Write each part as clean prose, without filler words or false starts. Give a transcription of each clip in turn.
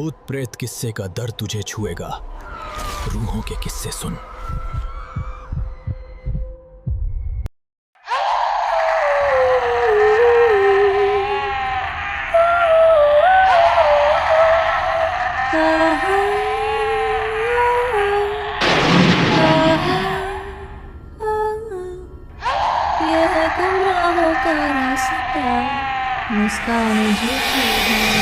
भूत प्रेत किस्से का दर्द तुझे छुएगा। रूहों के किस्से सुन।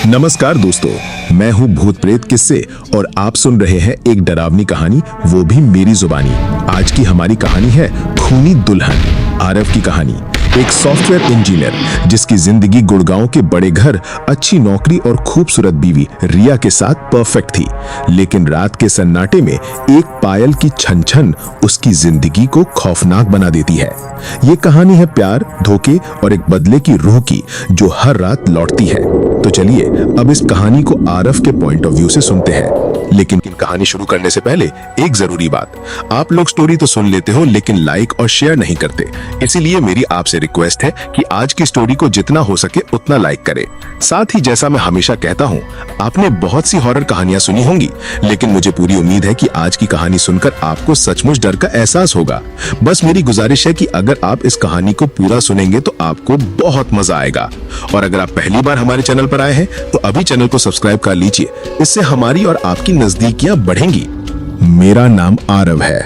नमस्कार दोस्तों, मैं हूं भूत प्रेत किस्से और आप सुन रहे हैं एक डरावनी कहानी, वो भी मेरी जुबानी। आज की हमारी कहानी है खूनी दुल्हन। आरव की कहानी। एक सॉफ्टवेयर इंजीनियर जिसकी जिंदगी गुड़गांव के बड़े घर, अच्छी नौकरी और खूबसूरत बीवी रिया के साथ परफेक्ट थी, लेकिन रात के सन्नाटे में एक पायल की छन छन उसकी जिंदगी को खौफनाक बना देती है। ये कहानी है प्यार, धोखे और एक बदले की रूह की जो हर रात लौटती है। तो चलिए अब इस कहानी को आरव के पॉइंट ऑफ व्यू से सुनते हैं। लेकिन कहानी शुरू करने से पहले एक जरूरी बात, आप लोग स्टोरी तो सुन लेते हो लेकिन लाइक और शेयर नहीं करते, इसीलिए मेरी आपसे रिक्वेस्ट है कि आज की स्टोरी को जितना हो सके उतना लाइक करें। साथ ही जैसा मैं हमेशा कहता हूँ, आपने बहुत सी हॉरर कहानियां सुनी होंगी, लेकिन मुझे पूरी उम्मीद है कि आज की कहानी सुनकर आपको सचमुच डर का एहसास होगा। बस मेरी गुजारिश है कि अगर आप इस कहानी को पूरा सुनेंगे तो आपको बहुत मजा आएगा। और अगर आप पहली बार हमारे चैनल पर आए हैं तो अभी चैनल को सब्सक्राइब कर लीजिए, इससे हमारी और आपकी नजदीकियां बढ़ेंगी। मेरा नाम आरव है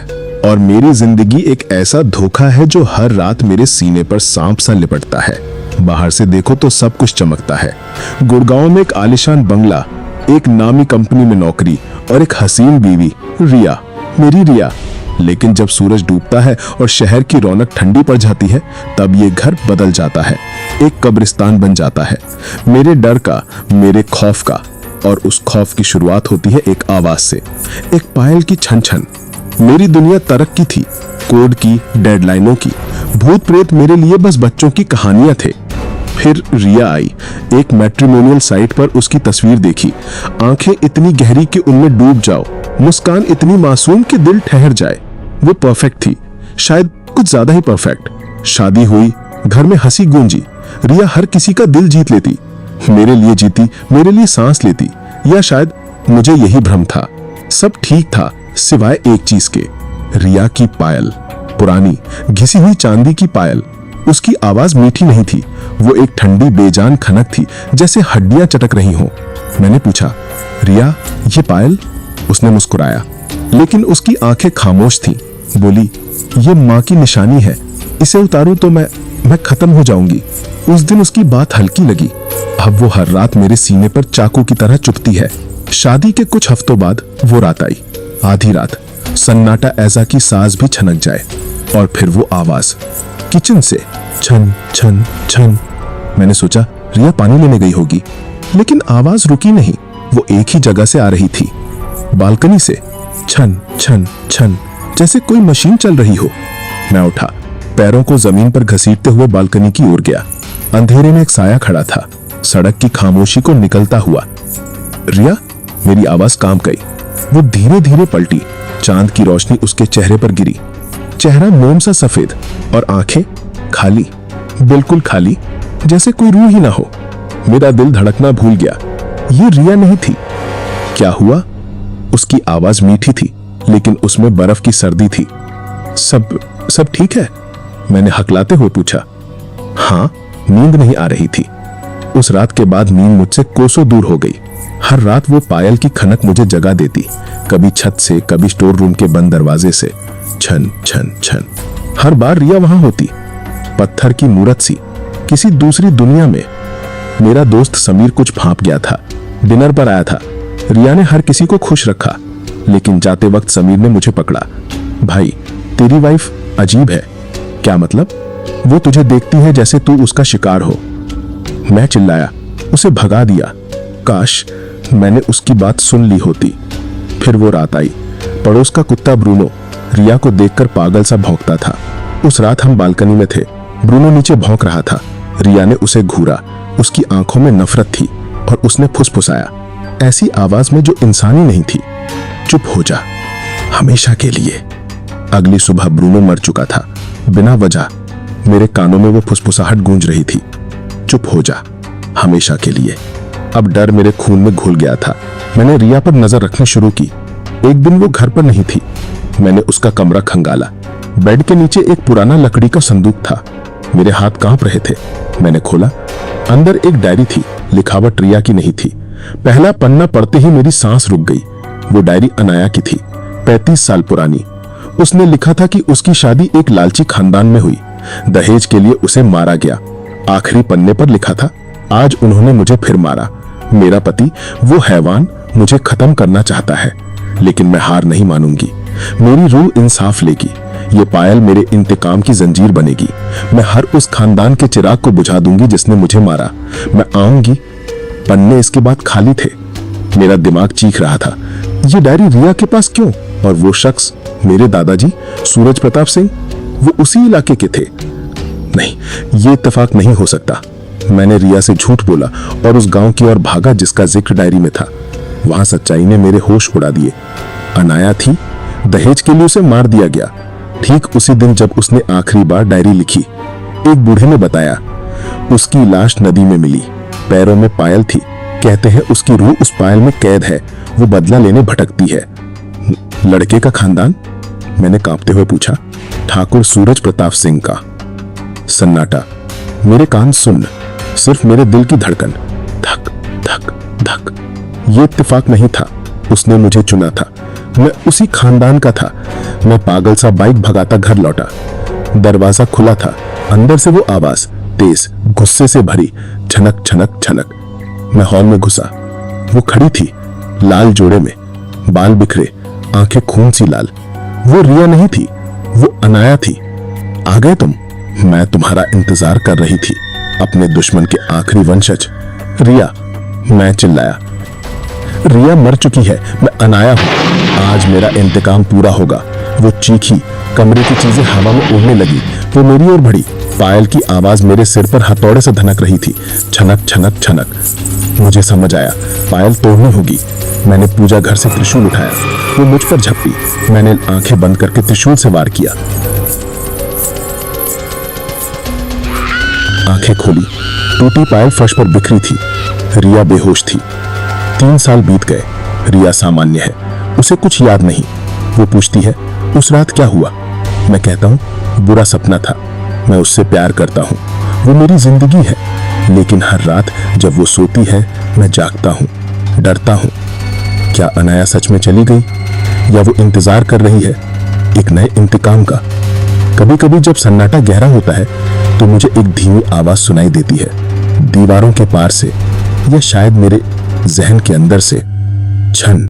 और मेरी जिंदगी एक ऐसा धोखा है जो हर रात मेरे सीने पर सांप सा लिपटता है। बाहर से देखो तो सब कुछ चमकता है। गुड़गांव में एक आलीशान बंगला, एक नामी कंपनी में नौकरी और एक हसीन बीवी रिया, मेरी रिया। लेकिन जब सूरज डूबता है और शहर की रौनक ठंडी पड़ जाती है, तब ये घर बदल जाता है, एक कब्रिस्तान बन जाता है। मेरे डर का, मेरे खौफ का, और उस खौफ की शुरुआत होती है एक आवाज से, एक पायल की छन छन। मेरी दुनिया तरक्की थी, कोड की, डेडलाइनों की। भूत प्रेत मेरे लिए बस बच्चों की कहानियां थे। फिर रिया आई। एक मैट्रिमोनियल साइट पर उसकी तस्वीर देखी। आंखें इतनी गहरी कि उनमें डूब जाओ, मुस्कान इतनी मासूम कि दिल ठहर जाए। वो परफेक्ट थी, शायद कुछ ज्यादा ही परफेक्ट। शादी हुई, घर में हंसी गूंजी। रिया हर किसी का दिल जीत लेती, मेरे लिए जीती, मेरे लिए सांस लेती, या शायद मुझे यही भ्रम था। सब ठीक था सिवाय एक चीज के, रिया की पायल, पुरानी घिसी हुई चांदी की पायल। उसकी आवाज मीठी नहीं थी, वो एक ठंडी बेजान खनक थी, जैसे हड्डियां चटक रही हों। मैंने पूछा, रिया ये पायल? उसने मुस्कुराया, लेकिन उसकी आंखें खामोश थीं। बोली, ये माँ की निशानी है, इसे उतारूं तो मैं खत्म हो जाऊंगी। उस दिन उसकी बात हल्की लगी। अब वो हर रात मेरे सीने पर चाकू की तरह चुभती है। शादी के कुछ हफ्तों बाद वो रात आई। आधी रात, सन्नाटा ऐसा कि सांस भी छनक जाए, और फिर वो आवाज किचन से, छन छन छन। मैंने सोचा रिया पानी लेने गई होगी, लेकिन आवाज रुकी नहीं, वो एक ही जगह से आ रही थी, बालकनी से, छन छन छन, जैसे कोई मशीन चल रही हो। मैं उठा, पैरों को जमीन पर घसीटते हुए बालकनी की ओर गया। अंधेरे में एक साया खड़ा था, सड़क की खामोशी को निकलता हुआ। रिया, मेरी आवाज काम गई। वो धीरे धीरे पलटी, चांद की रोशनी उसके चेहरे पर गिरी। चेहरा मोम सा सफेद और आंखें खाली, बिल्कुल खाली, जैसे कोई रूह ही ना हो। मेरा दिल धड़कना भूल गया। ये रिया नहीं थी। क्या हुआ? उसकी आवाज मीठी थी, लेकिन उसमें बर्फ की सर्दी थी। सब ठीक है? मैंने हकलाते हुए पूछा। हाँ, नींद नहीं आ रही थी। उस रात के बाद नींद मुझसे कोसों दूर हो गई। हर रात वो पायल की खनक मुझे जगा देती, कभी छत से, कभी स्टोर रूम के बंद दरवाजे से, छन छन छन। हर बार रिया वहां होती, पत्थर की मूरत सी, किसी दूसरी दुनिया में। मेरा दोस्त समीर कुछ भांप गया था, डिनर पर आया था। रिया ने हर किसी को खुश रखा, लेकिन जाते वक्त समीर ने मुझे पकड़ा। भाई, तेरी वाइफ अजीब है। क्या मतलब? वो तुझे देखती है जैसे तू उसका शिकार हो। मैं चिल्लाया, उसे भगा दिया। काश मैंने उसकी बात सुन ली होती। फिर वो रात आई। पड़ोस का कुत्ता ब्रूनो रिया को देखकर पागल सा भौंकता था। उस रात हम बालकनी में थे। ब्रूनो नीचे भौंक रहा था। रिया ने उसे घूरा। उसकी आंखों में नफरत थी और उसने फुसफुसाया, ऐसी आवाज में जो इंसानी नहीं थी, चुप हो जा, हमेशा के लिए। अगली सुबह ब्रूनो मर चुका था, बिना वजह। मेरे कानों में वो फुसफुसाहट गूंज रही थी, चुप हो जा, हमेशा के लिए। अब डर मेरे खून में घुल गया था। मैंने रिया पर नजर रखनी शुरू की। एक दिन वो घर पर नहीं थी। मैंने उसका कमरा खंगाला। बेड के नीचे एक पुराना लकड़ी का संदूक था। मेरे हाथ कांप रहे थे। मैंने खोला। अंदर एक डायरी थी। लिखावट रिया की नहीं थी। पहला पन्ना पढ़ते ही मेरी सांस रुक गई। वो डायरी अनाया की थी, 35 साल पुरानी। उसने लिखा था कि उसकी शादी एक लालची खानदान में हुई। दहेज के लिए उसे मारा गया। आखिरी पन्ने पर लिखा था, आज उन्होंने मुझे फिर मारा। मेरा पति, वो हैवान, मुझे खत्म करना चाहता है, लेकिन मैं हार नहीं मानूंगी। मेरी रूह इंसाफ लेगी। ये पायल मेरे इंतकाम की जंजीर बनेगी। मैं हर उस खानदान के चिराग को बुझा दूंगी जिसने मुझे मारा। मैं आऊंगी। पन्ने इसके बाद खाली थे। मेरा दिमाग चीख रहा था, ये डायरी रिया के पास क्यों? और वो शख्स, मेरे दादाजी सूरज प्रताप सिंह, वो उसी इलाके के थे। नहीं, ये इत्तेफाक नहीं हो सकता। मैंने रिया से झूठ बोला और उस गांव की ओर भागा जिसका जिक्र डायरी में था। वहां सच्चाई ने मेरे होश उड़ा दिए। अनाया थी। दहेज के लिए उसे मार दिया गया। ठीक उसी दिन जब उसने आखिरी बार डायरी लिखी। एक बूढ़े ने बताया, उसकी लाश नदी में मिली। पैरों में पायल थी। कहते हैं उसकी रूह उस पायल में कैद है। वो बदला लेने भटकती है। लड़के का खानदान? मैंने कांपते हुए पूछा। ठाकुर सूरज प्रताप सिंह का। सन्नाटा। मेरे कान सुन्न, सिर्फ मेरे दिल की धड़कन। धक धक धक। ये इत्तेफाक नहीं था। उसने मुझे चुना था। मैं उसी खानदान का था। मैं पागल सा बाइक भगाता घर लौटा। दरवाजा खुला था। अंदर से वो आवाज, तेज, गुस्से से भरी, छनक छनक छनक। मैं हॉल में घुसा। वो खड़ी थी, लाल जोड़े में, बाल बिखरे, आंखें खून सी लाल। वो रिया नहीं थी, वो अनाया थी। आ गए तुम? मैं तुम्हारा इंतजार कर रही थी, अपने दुश्मन के आखिरी वंशज। रिया, मैं चिल्लाया। रिया मर चुकी है, मैं अनाया हूं। आज मेरा इंतकाम पूरा होगा। वो चीखी। कमरे की चीजें हवा में उड़ने लगी। वो मेरी ओर बढ़ी। पायल की आवाज मेरे सिर पर हथौड़े से धनक रही थी। छनक छनक छनक। मुझे समझ आया, पायल तोड़नी होगी। मैंने पूजा घर से त्रिशूल उठाया। वो मुझ पर झपटी। मैंने आंखें बंद करके त्रिशूल से वार किया। आंखें खोली। टूटी पायल फर्श पर बिखरी थी। रिया बेहोश थी। 3 साल बीत गए। रिया सामान्य है, उसे कुछ याद नहीं। वो पूछती है, उस रात क्या हुआ? मैं कहता हूं, बुरा सपना था। मैं उससे प्यार करता हूं। वो मेरी जिंदगी है। लेकिन हर रात जब वो सोती है, मैं जागता हूं, डरता हूं। क्या अनाया सच में चली गई, या वो इंतजार कर रही है एक नए इंतकाम का? कभी कभी जब सन्नाटा गहरा होता है तो मुझे एक धीमी आवाज सुनाई देती है, दीवारों के पार से, या शायद मेरे जहन के अंदर से। छन